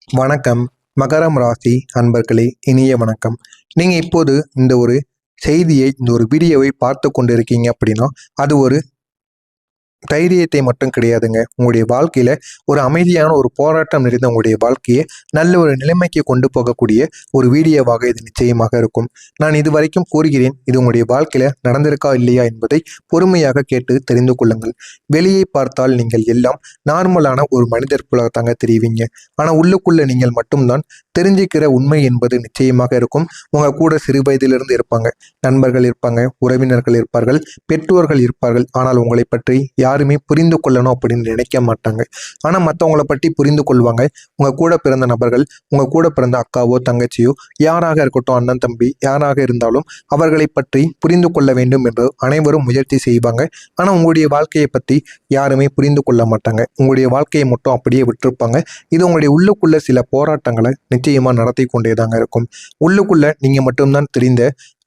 வணக்கம். மகரம் ராசி அன்பர்களே, இனிய வணக்கம். நீங்க இப்போது இந்த ஒரு வீடியோவை பார்த்து கொண்டிருக்கீங்க அப்படின்னா, அது ஒரு தைரியத்தை மட்டும் கிடையாதுங்க. உங்களுடைய வாழ்க்கையில ஒரு அமைதியான ஒரு போராட்டம் நிறைந்த உங்களுடைய வாழ்க்கையை நல்ல ஒரு நிலைமைக்கு கொண்டு போகக்கூடிய ஒரு வீடியோவாக இது நிச்சயமாக இருக்கும். நான் இதுவரைக்கும் கூறுகிறேன், இது உங்களுடைய வாழ்க்கையில நடந்திருக்கா இல்லையா என்பதை பொறுமையாக கேட்டு தெரிந்து கொள்ளுங்கள். வெளியே பார்த்தால் நீங்கள் எல்லாம் நார்மலான ஒரு மனிதர் போல தாங்க தெரிவிங்க. ஆனா உள்ளுக்குள்ள நீங்கள் மட்டும்தான் தெரிஞ்சுக்கிற உண்மை என்பது நிச்சயமாக இருக்கும். உங்க கூட சிறு வயதிலிருந்து இருப்பாங்க, நண்பர்கள் இருப்பாங்க, உறவினர்கள் இருப்பார்கள், பெற்றோர்கள் இருப்பார்கள். ஆனால் உங்களை பற்றி யாருமே புரிந்து கொள்ளணும் அப்படின்னு நினைக்க மாட்டாங்க. ஆனா மற்றவங்களை பற்றி புரிந்து கொள்வாங்க. உங்க கூட பிறந்த நபர்கள், உங்க கூட பிறந்த அக்காவோ தங்கச்சியோ யாராக இருக்கட்டும், அண்ணன் தம்பி யாராக இருந்தாலும் அவர்களை பற்றி புரிந்து கொள்ள வேண்டும் என்று அனைவரும் முயற்சி செய்வாங்க. ஆனா உங்களுடைய வாழ்க்கையை பற்றி யாருமே புரிந்து கொள்ள மாட்டாங்க. உங்களுடைய வாழ்க்கையை மட்டும் அப்படியே விட்டுருப்பாங்க. இது உங்களுடைய உள்ளுக்குள்ள சில போராட்டங்களை நிச்சயமா நடத்தி கொண்டேதாங்க இருக்கும். உள்ளுக்குள்ள நீங்க மட்டும்தான்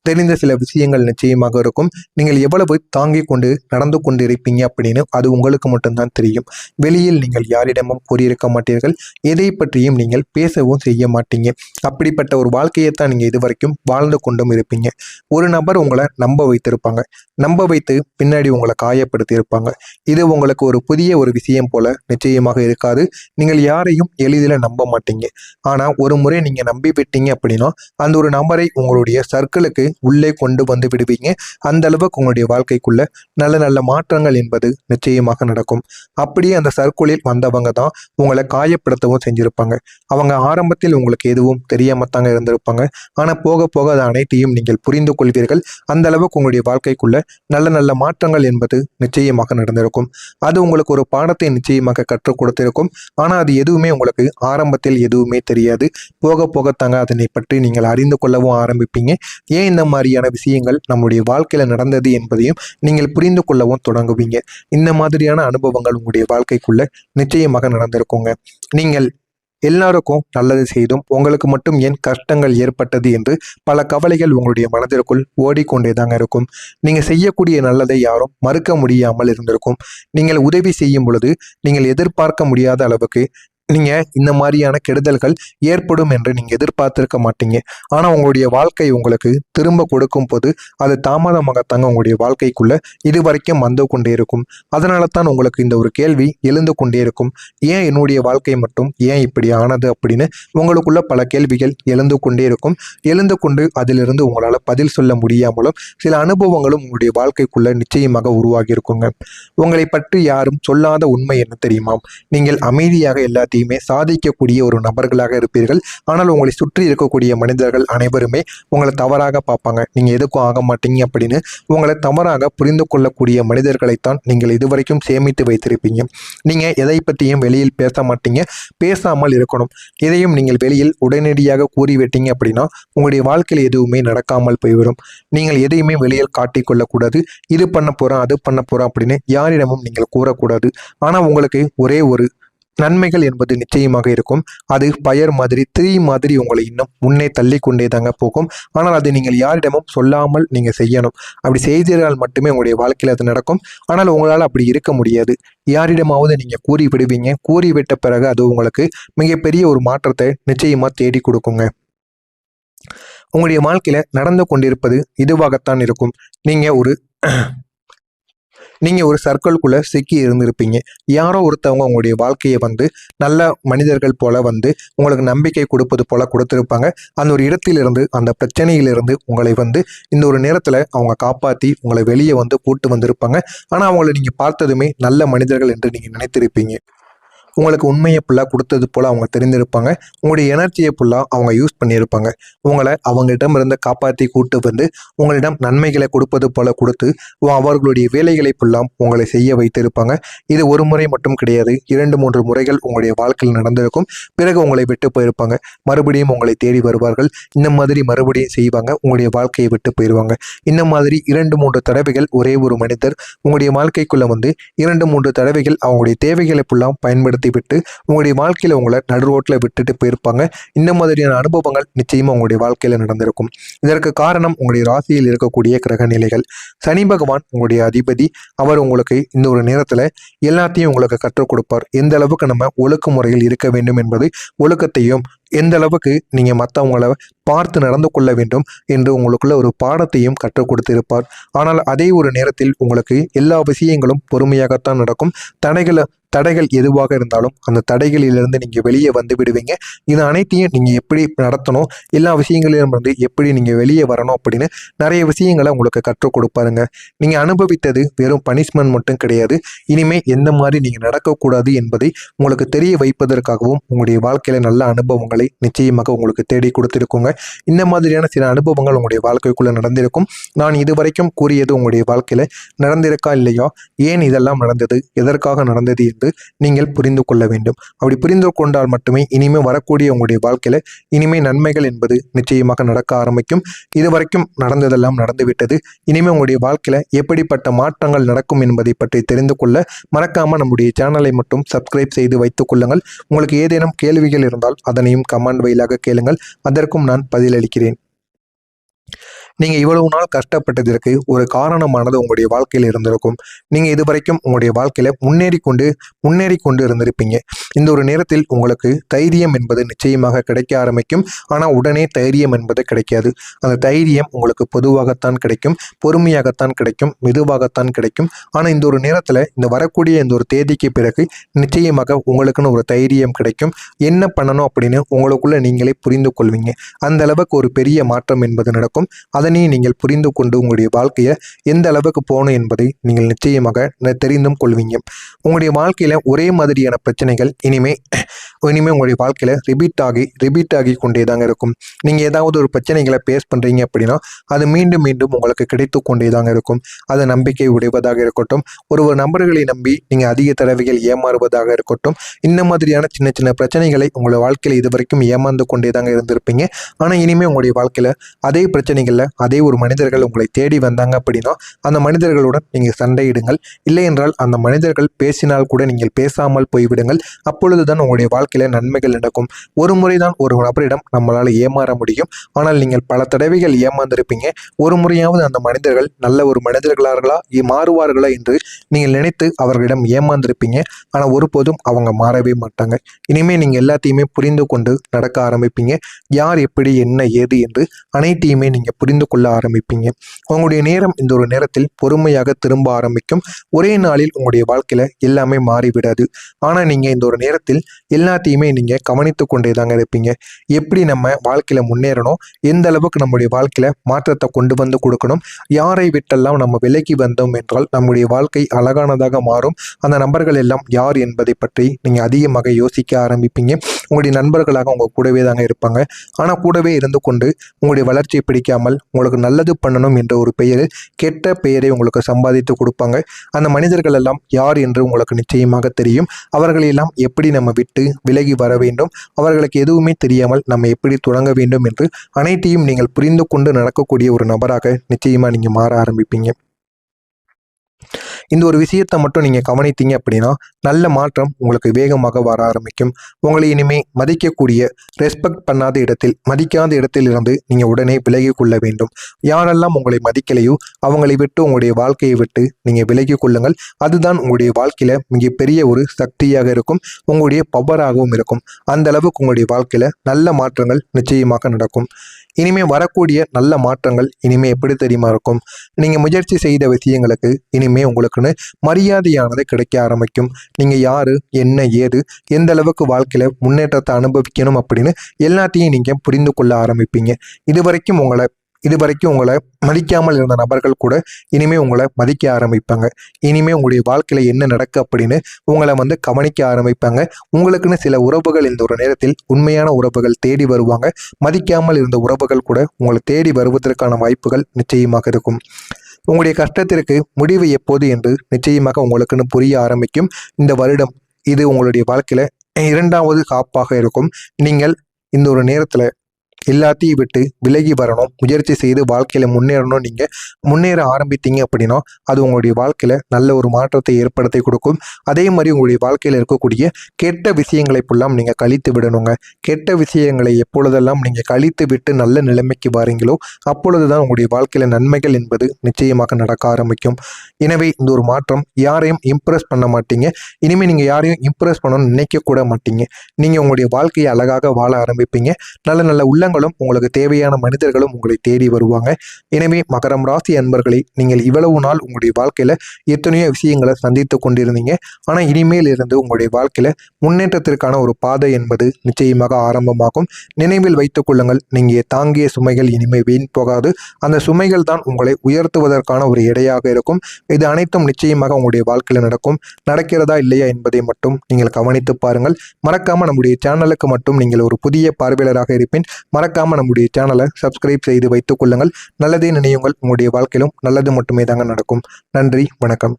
தெரிந்த சில விஷயங்கள் நிச்சயமாக இருக்கும். நீங்கள் எவ்வளவு தாங்கிக் கொண்டு நடந்து கொண்டு இருப்பீங்க அப்படின்னு அது உங்களுக்கு மட்டும்தான் தெரியும். வெளியில் நீங்கள் யாரிடமும் கூறியிருக்க மாட்டீர்கள். எதை பற்றியும் நீங்கள் பேசவும் செய்ய மாட்டீங்க. அப்படிப்பட்ட ஒரு வாழ்க்கையைத்தான் நீங்கள் இதுவரைக்கும் வாழ்ந்து கொண்டும் இருப்பீங்க. ஒரு நபர் உங்களை நம்ப வைத்திருப்பாங்க. நம்ப வைத்து பின்னாடி உங்களை காயப்படுத்தி இருப்பாங்க. இது உங்களுக்கு ஒரு புதிய ஒரு விஷயம் போல நிச்சயமாக இருக்காது. நீங்கள் யாரையும் எளிதில் நம்ப மாட்டீங்க. ஆனா ஒரு முறை நீங்க நம்பி விட்டீங்க அப்படின்னா அந்த ஒரு நபரை உங்களுடைய சர்க்கிளுக்கு உள்ளே கொண்டு வந்து விடுவீங்க. அந்த அளவுக்கு உங்களுடைய வாழ்க்கைக்குள்ள நல்ல நல்ல மாற்றங்கள் என்பது நிச்சயமாக நடக்கும். அப்படியே அந்த சர்க்குலில் வந்தவங்க தான் உங்களை காயப்படுத்தவும் செஞ்சிருப்பாங்க. அவங்க ஆரம்பத்தில் உங்களுக்கு எதுவும் தெரியாமத்தாங்க இருந்திருப்பாங்க. ஆனா போக போக அது அனைத்தையும் நீங்கள் புரிந்து கொள்வீர்கள். அந்த அளவுக்கு உங்களுடைய வாழ்க்கைக்குள்ள நல்ல நல்ல மாற்றங்கள் என்பது நிச்சயமாக நடந்திருக்கும். அது உங்களுக்கு ஒரு பாடத்தை நிச்சயமாக கற்றுக் கொடுத்திருக்கும். ஆனா அது எதுவுமே உங்களுக்கு ஆரம்பத்தில் எதுவுமே தெரியாது. போக போகத்தாங்க அதனை பற்றி நீங்கள் அறிந்து கொள்ளவும் ஆரம்பிப்பீங்க. ஏன் இந்த மாதிரியான விஷயங்கள் நம்முடைய வாழ்க்கையில நடந்தது என்பதையும் நீங்கள் புரிந்து கொள்ளவும் தொடங்குவீங்க. இந்த மாதிரியான அனுபவங்கள் உங்களுடைய வாழ்க்கைக்குள்ள நிச்சயமாக நடந்திருக்குங்க. நீங்கள் எல்லாருக்கும் நல்லது செய்தும் உங்களுக்கு மட்டும் ஏன் கஷ்டங்கள் ஏற்பட்டது என்று பல கவலைகள் உங்களுடைய மனதிற்குள் ஓடிக்கொண்டேதாங்க இருக்கும். நீங்க செய்யக்கூடிய நல்லதை யாரும் மறுக்க முடியாமல் இருந்திருக்கும். நீங்கள் உதவி செய்யும் பொழுது நீங்கள் எதிர்பார்க்க முடியாத அளவுக்கு நீங்க இந்த மாதிரியான கெடுதல்கள் ஏற்படும் என்று நீங்க எதிர்பார்த்திருக்க மாட்டீங்க. ஆனா உங்களுடைய வாழ்க்கை உங்களுக்கு திரும்ப கொடுக்கும் போது அது தாமதமாகத்தாங்க உங்களுடைய வாழ்க்கைக்குள்ள இது வரைக்கும் வந்து கொண்டே இருக்கும். அதனால தான் உங்களுக்கு இந்த ஒரு கேள்வி எழுந்து கொண்டே இருக்கும். ஏன் என்னுடைய வாழ்க்கை மட்டும் ஏன் இப்படி ஆனது அப்படின்னு உங்களுக்குள்ள பல கேள்விகள் எழுந்து கொண்டே இருக்கும். எழுந்து கொண்டு அதிலிருந்து உங்களால் பதில் சொல்ல முடியாமலும் சில அனுபவங்களும் உங்களுடைய வாழ்க்கைக்குள்ள நிச்சயமாக உருவாகி இருக்குங்க. உங்களை பற்றி யாரும் சொல்லாத உண்மை என்ன தெரியுமா? நீங்கள் அமைதியாக எல்லாத்தையும் சாதிக்கக்கூடிய ஒரு நபர்களாக இருப்பீர்கள். ஆனால் உங்களை சுற்றி இருக்கக்கூடிய மனிதர்கள் அனைவருமே உங்களை தவறாக பார்ப்பாங்க. நீங்க எதுக்கும் ஆக மாட்டீங்க அப்படின்னு உங்களை தவறாக புரிந்து கொள்ளக்கூடிய மனிதர்களைத்தான் நீங்கள் இதுவரைக்கும் சேமித்து வைத்திருப்பீங்க. நீங்க எதை பற்றியும் வெளியில் பேச மாட்டீங்க. பேசாமல் இருக்கணும். எதையும் நீங்கள் வெளியில் உடனடியாக கூறிவிட்டீங்க அப்படின்னா உங்களுடைய வாழ்க்கையில் எதுவுமே நடக்காமல் போய்விடும். நீங்கள் எதையுமே வெளியில் காட்டிக்கொள்ளக்கூடாது. இது பண்ண போறோம், அது பண்ண போறோம் அப்படின்னு யாரிடமும் நீங்கள் கூறக்கூடாது. ஆனா உங்களுக்கு ஒரே ஒரு நன்மைகள் என்பது நிச்சயமாக இருக்கும். அது பயர் மாதிரி தீ மாதிரி உங்களை இன்னும் முன்னே தள்ளி கொண்டே தாங்க போகும். ஆனால் அதை நீங்கள் யாரிடமும் சொல்லாமல் நீங்க செய்யணும். அப்படி செய்தால் மட்டுமே உங்களுடைய வாழ்க்கையில் அது நடக்கும். ஆனால் உங்களால் அப்படி இருக்க முடியாது. யாரிடமாவது நீங்க கூறி விடுவீங்க. கூறிவிட்ட பிறகு அது உங்களுக்கு மிகப்பெரிய ஒரு மாற்றத்தை நிச்சயமா தேடி கொடுக்குங்க. உங்களுடைய வாழ்க்கையில நடந்து கொண்டிருப்பது இதுவாகத்தான் இருக்கும். நீங்க ஒரு சர்க்கிள்குள்ள சிக்கி இருந்திருப்பீங்க. யாரோ ஒருத்தவங்க உங்களுடைய வாழ்க்கையை நல்ல மனிதர்கள் போல உங்களுக்கு நம்பிக்கை கொடுப்பது போல கொடுத்திருப்பாங்க. அந்த ஒரு இடத்திலிருந்து அந்த பிரச்சனையிலிருந்து உங்களை இந்த ஒரு நேரத்துல அவங்க காப்பாத்தி உங்களை வெளியே கூட்டு வந்திருப்பாங்க. ஆனா அவங்களை நீங்க பார்த்ததுமே நல்ல மனிதர்கள் என்று நீங்க நினைத்திருப்பீங்க. உங்களுக்கு உண்மையை ஃபுல்லாக கொடுத்தது போல் அவங்க தெரிந்திருப்பாங்க. உங்களுடைய எனர்ஜியை ஃபுல்லாக அவங்க யூஸ் பண்ணியிருப்பாங்க. உங்களை அவங்களிடம் இருந்து காப்பாற்றி கூட்டு உங்களிடம் நன்மைகளை கொடுப்பது போல கொடுத்து அவர்களுடைய வேலைகளை ஃபுல்லாம் உங்களை செய்ய வைத்திருப்பாங்க. இது ஒரு முறை மட்டும் கிடையாது, 2-3 முறைகள் உங்களுடைய வாழ்க்கையில் நடந்திருக்கும். பிறகு உங்களை விட்டு போயிருப்பாங்க. மறுபடியும் உங்களை தேடி வருவார்கள். இந்த மாதிரி மறுபடியும் செய்வாங்க. உங்களுடைய வாழ்க்கையை விட்டு போயிடுவாங்க. இந்த மாதிரி 2-3 தடவைகள் ஒரே ஒரு மனிதர் உங்களுடைய வாழ்க்கைக்குள்ள 2-3 தடவைகள் அவங்களுடைய தேவைகளை ஃபுல்லாம் பயன்படுத்த விட்டு உங்களுடைய வாழ்க்கையில் உங்களை நடு ரோட்டில் விட்டுட்டு போயிருப்பாங்க. இந்த மாதிரியான அனுபவங்கள் நிச்சயமாக உங்களுடைய வாழ்க்கையில் நடந்திருக்கும். இதற்கு காரணம் உங்களுடைய ராசியில் இருக்கக்கூடிய கிரக நிலைகள். சனி பகவான் உங்களுடைய அதிபதி. அவர் உங்களுக்கு இந்த ஒரு நேரத்தில் எல்லாத்தையும் உங்களுக்கு கற்றுக் கொடுப்பார். எந்த அளவுக்கு நம்ம ஒழுக்க முறையில் இருக்க வேண்டும் என்பது, ஒழுக்கத்தையும் எந்த அளவுக்கு நீங்கள் மற்றவங்கள பார்த்து நடந்து கொள்ள வேண்டும் என்று உங்களுக்குள்ள ஒரு பாடத்தையும் கற்றுக் கொடுத்திருப்பார். ஆனால் அதே ஒரு நேரத்தில் உங்களுக்கு எல்லா விஷயங்களும் பொறுமையாகத்தான் நடக்கும். தடைகள் எதுவாக இருந்தாலும் அந்த தடைகளிலிருந்து நீங்கள் வெளியே வந்து விடுவீங்க. இது அனைத்தையும் நீங்கள் எப்படி நடத்தணும், எல்லா விஷயங்களிலும் வந்து எப்படி நீங்கள் வெளியே வரணும் அப்படின்னு நிறைய விஷயங்களை உங்களுக்கு கற்றுக் கொடுப்பாருங்க. நீங்கள் அனுபவித்தது வெறும் பனிஷ்மெண்ட் மட்டும் கிடையாது. இனிமேல் எந்த மாதிரி நீங்கள் நடக்கக்கூடாது என்பதை உங்களுக்கு தெரிய வைப்பதற்காகவும் உங்களுடைய வாழ்க்கையில் நல்ல அனுபவங்களை நிச்சயமாக உங்களுக்கு தேடி கொடுத்திருக்குங்க. இந்த மாதிரியான சில அனுபவங்கள் உங்களுடைய வாழ்க்கைக்குள்ளே நடந்திருக்கும். நான் இதுவரைக்கும் கூறியது உங்களுடைய வாழ்க்கையில் நடந்திருக்கா இல்லையா, ஏன் இதெல்லாம் நடந்தது, எதற்காக நடந்தது என்று நீங்கள் புரிந்து கொள்ள வேண்டும். அப்படி புரிந்து கொண்டால் மட்டுமே இனிமேல் வரக்கூடிய உங்களுடைய வாழ்க்கையில இனிமேல் நன்மைகள் என்பது நிச்சயமாக நடக்க ஆரம்பிக்கும். இதுவரைக்கும் நடந்ததெல்லாம் நடந்துவிட்டது. இனிமேல் உங்களுடைய வாழ்க்கையில எப்படிப்பட்ட மாற்றங்கள் நடக்கும் என்பதை பற்றி தெரிந்து கொள்ள மறக்காம நம்முடைய சேனலை மட்டும் சப்ஸ்கிரைப் செய்து வைத்துக் கொள்ளுங்கள். உங்களுக்கு ஏதேனும் கேள்விகள் இருந்தால் அதனையும் கமெண்ட் வாயிலாக கேளுங்கள். அதற்கும் நான் பதிலளிக்கிறேன். நீங்கள் இவ்வளவு நாள் கஷ்டப்பட்டதற்கு ஒரு காரணமானது உங்களுடைய வாழ்க்கையில் இருந்திருக்கும். நீங்கள் இதுவரைக்கும் உங்களுடைய வாழ்க்கையில் முன்னேறி கொண்டு இருந்திருப்பீங்க. இந்த ஒரு நேரத்தில் உங்களுக்கு தைரியம் என்பது நிச்சயமாக கிடைக்க ஆரம்பிக்கும். ஆனால் உடனே தைரியம் என்பது கிடைக்காது. அந்த தைரியம் உங்களுக்கு பொதுவாகத்தான் கிடைக்கும், பொறுமையாகத்தான் கிடைக்கும், மெதுவாகத்தான் கிடைக்கும். ஆனால் இந்த ஒரு நேரத்தில் இந்த வரக்கூடிய இந்த ஒரு தேதிக்கு பிறகு நிச்சயமாக உங்களுக்குன்னு ஒரு தைரியம் கிடைக்கும். என்ன பண்ணணும் அப்படின்னு உங்களுக்குள்ள நீங்களே புரிந்து கொள்வீங்க. அந்த அளவுக்கு ஒரு பெரிய மாற்றம் என்பது நடக்கும். அதனையும் நீங்கள் புரிந்து கொண்டு உங்களுடைய வாழ்க்கையை எந்த அளவுக்கு போகணும் என்பதை நீங்கள் நிச்சயமாக தெரிந்தும் கொள்வீங்க. உங்களுடைய வாழ்க்கையில் ஒரே மாதிரியான பிரச்சனைகள் இனிமே உங்களுடைய வாழ்க்கையில் ரிப்பீட் ஆகி கொண்டே தாங்க இருக்கும். நீங்கள் ஏதாவது ஒரு பிரச்சனைகளை பேஸ் பண்ணுறீங்க அப்படின்னா அது மீண்டும் மீண்டும் உங்களுக்கு கிடைத்து கொண்டே தாங்க இருக்கும். அது நம்பிக்கை உடைவதாக இருக்கட்டும், ஒரு நபர்களை நம்பி நீங்கள் அதிக தடவைகள் ஏமாறுவதாக இருக்கட்டும், இந்த மாதிரியான சின்ன சின்ன பிரச்சனைகளை உங்களுடைய வாழ்க்கையில் இதுவரைக்கும் ஏமாந்து கொண்டே தாங்க இருந்திருப்பீங்க. ஆனால் இனிமேல் உங்களுடைய வாழ்க்கையில் அதே பிரச்சனைகளில் அதே ஒரு மனிதர்கள் உங்களை தேடி வந்தாங்க அப்படின்னா அந்த மனிதர்களுடன் நீங்கள் சண்டையிடுங்கள். இல்லை என்றால் அந்த மனிதர்கள் பேசினால் கூட நீங்கள் பேசாமல் போய்விடுங்கள். அப்பொழுதுதான் உங்களுடைய வாழ்க்கையில நன்மைகள் நடக்கும். ஒரு முறைதான் ஒரு நபரிடம் நம்மளால் ஏமாற முடியும். ஆனால் நீங்கள் பல தடவைகள் ஏமாந்திருப்பீங்க. ஒரு முறையாவது அந்த மனிதர்கள் நல்ல ஒரு மனிதர்களார்களா மாறுவார்களா என்று நீங்கள் நினைத்து அவர்களிடம் ஏமாந்திருப்பீங்க. ஆனால் ஒருபோதும் அவங்க மாறவே மாட்டாங்க. இனிமேல் நீங்கள் எல்லாத்தையுமே புரிந்து கொண்டு நடக்க ஆரம்பிப்பீங்க. யார் எப்படி என்ன ஏது என்று அனைத்தையுமே நீங்கள் புரிந்து கொள்ள ஆரம்பிப்பீங்க. உங்களுடைய நேரம் இந்த ஒரு நேரத்தில் பொறுமையாக திரும்ப ஆரம்பிக்கும். ஒரே நாளில் உங்களுடைய வாழ்க்கையில எல்லாமே மாறிவிடாது. ஆனால் நீங்க இந்த ஒரு நேரத்தில் எல்லாத்தையுமே நீங்க கவனித்து கொண்டே தாங்க இருப்பீங்க. எப்படி நம்ம வாழ்க்கையில முன்னேறணும், எந்த அளவுக்கு நம்முடைய வாழ்க்கையில மாற்றத்தை கொண்டு வந்து கொடுக்கணும், யாரை விட்டெல்லாம் நம்ம விலகி வந்தோம் என்றால் நம்முடைய வாழ்க்கை அழகானதாக மாறும், அந்த நபர்கள் எல்லாம் யார் என்பதை பற்றி நீங்க அதிகமாக யோசிக்க ஆரம்பிப்பீங்க. உங்களுடைய நண்பர்களாக உங்க கூடவே தாங்க இருப்பாங்க. ஆனா கூடவே இருந்து கொண்டு உங்களுடைய வளர்ச்சியை பிடிக்காமல் உங்களுக்கு நல்லது பண்ணணும் என்ற ஒரு பெயரில் கெட்ட பெயரை உங்களுக்கு சம்பாதித்து கொடுப்பாங்க. அந்த மனிதர்கள் எல்லாம் யார் என்று உங்களுக்கு நிச்சயமாக தெரியும். அவர்களெல்லாம் எப்படி நம்ம விட்டு விலகி வர வேண்டும், அவர்களுக்கு எதுவுமே தெரியாமல் நம்ம எப்படி தொடங்க வேண்டும் என்று அனைத்தையும் நீங்கள் புரிந்து கொண்டு நடக்கக்கூடிய ஒரு நபராக நிச்சயமா நீங்க மாற ஆரம்பிப்பீங்க. இந்த ஒரு விஷயத்தை மட்டும் நீங்கள் கவனித்தீங்க அப்படின்னா நல்ல மாற்றம் உங்களுக்கு வேகமாக வர ஆரம்பிக்கும். உங்களை இனிமே மதிக்கக்கூடிய, ரெஸ்பெக்ட் பண்ணாத இடத்தில், மதிக்காத இடத்தில் இருந்து நீங்கள் உடனே விலகி கொள்ள வேண்டும். யாரெல்லாம் உங்களை மதிக்கலையோ அவங்களை விட்டு உங்களுடைய வாழ்க்கையை விட்டு நீங்கள் விலகி கொள்ளுங்கள். அதுதான் உங்களுடைய வாழ்க்கையில் மிகப்பெரிய ஒரு சக்தியாக இருக்கும், உங்களுடைய பவராகவும் இருக்கும். அந்த அளவுக்கு உங்களுடைய வாழ்க்கையில் நல்ல மாற்றங்கள் நிச்சயமாக நடக்கும். இனிமே வரக்கூடிய நல்ல மாற்றங்கள் இனிமே எப்படி தெரியுமா இருக்கும், நீங்கள் முயற்சி செய்த விஷயங்களுக்கு இனிமே உங்களுக்குன்னு மரியாதையானது கிடைக்க ஆரம்பிக்கும். நீங்கள் யாரு, என்ன ஏது, எந்த அளவுக்கு வாழ்க்கையில முன்னேற்றத்தை அனுபவிக்கணும் அப்படின்னு எல்லாத்தையும் நீங்க புரிந்து கொள்ள ஆரம்பிப்பீங்க. இதுவரைக்கும் உங்களை மதிக்காமல் இருந்த நபர்கள் கூட இனிமே உங்களை மதிக்க ஆரம்பிப்பாங்க. இனிமே உங்களுடைய வாழ்க்கையில என்ன நடக்கு அப்படின்னு உங்களை கவனிக்க ஆரம்பிப்பாங்க. உங்களுக்குன்னு சில உறவுகள் இந்த ஒரு நேரத்தில் உண்மையான உறவுகள் தேடி வருவாங்க. மதிக்காமல் இருந்த உறவுகள் கூட உங்களை தேடி வருவதற்கான வாய்ப்புகள் நிச்சயமாக இருக்கும். உங்களுடைய கஷ்டத்திற்கு முடிவு எப்போது என்று நிச்சயமாக உங்களுக்குன்னு புரிய ஆரம்பிக்கும். இந்த வருடம் இது உங்களுடைய வாழ்க்கையில 2வது காப்பாக இருக்கும். நீங்கள் இந்த ஒரு நேரத்துல எல்லாத்தையும் விட்டு விலகி வரணும், முயற்சி செய்து வாழ்க்கையில் முன்னேறணும். நீங்கள் முன்னேற ஆரம்பித்தீங்க அப்படின்னா அது உங்களுடைய வாழ்க்கையில் நல்ல ஒரு மாற்றத்தை ஏற்படுத்தி கொடுக்கும். அதே மாதிரி உங்களுடைய வாழ்க்கையில் இருக்கக்கூடிய கெட்ட விஷயங்களை ஃபுல்லாம் நீங்கள் கழித்து விடணுங்க. கெட்ட விஷயங்களை எப்பொழுதெல்லாம் நீங்கள் கழித்து விட்டு நல்ல நிலைமைக்கு வாரீங்களோ அப்பொழுது தான் உங்களுடைய வாழ்க்கையில் நன்மைகள் என்பது நிச்சயமாக நடக்க ஆரம்பிக்கும். எனவே இந்த ஒரு மாற்றம் யாரையும் இம்ப்ரெஸ் பண்ண மாட்டீங்க. இனிமேல் நீங்கள் யாரையும் இம்ப்ரெஸ் பண்ணணும்னு நினைக்கக்கூட மாட்டீங்க. நீங்கள் உங்களுடைய வாழ்க்கையை அழகாக வாழ ஆரம்பிப்பீங்க. நல்ல நல்ல உள்ளங்களும் உங்களுக்கு தேவையான மனிதர்களும் உங்களை தேடி வருவாங்க. எனவே மகரம் ராசி அன்பர்களே, நீங்கள் இவ்வளவு நாள் உங்களுடைய வாழ்க்கையில் எத்தனையோ விஷயங்களை சந்தித்து கொண்டிருந்தீங்க. ஆனால் இனிமேல் இருந்து உங்களுடைய வாழ்க்கையில் முன்னேற்றத்திற்கான ஒரு பாதை என்பது நிச்சயமாக ஆரம்பமாகும். நினைவில் வைத்துக் கொள்ளுங்கள், நீங்கள் தாங்கிய சுமைகள் இனிமேல் வீண் போகாது. அந்த சுமைகள் தான் உங்களை உயர்த்துவதற்கான ஒரு எடையாக இருக்கும். இது அனைத்தும் நிச்சயமாக உங்களுடைய வாழ்க்கையில் நடக்கும். நடக்கிறதா இல்லையா என்பதை மட்டும் நீங்கள் கவனித்து பாருங்கள். மறக்காம நம்முடைய சேனலுக்கு மட்டும் நீங்கள் ஒரு புதிய பார்வையாளராக இருப்பேன். மறக்காம நம்முடைய சேனலை சப்ஸ்கிரைப் செய்து வைத்துக் கொள்ளுங்கள். நல்லதே நினையுங்கள், உங்களுடைய வாழ்க்கையிலும் நல்லது மட்டுமே தாங்க நடக்கும். நன்றி, வணக்கம்.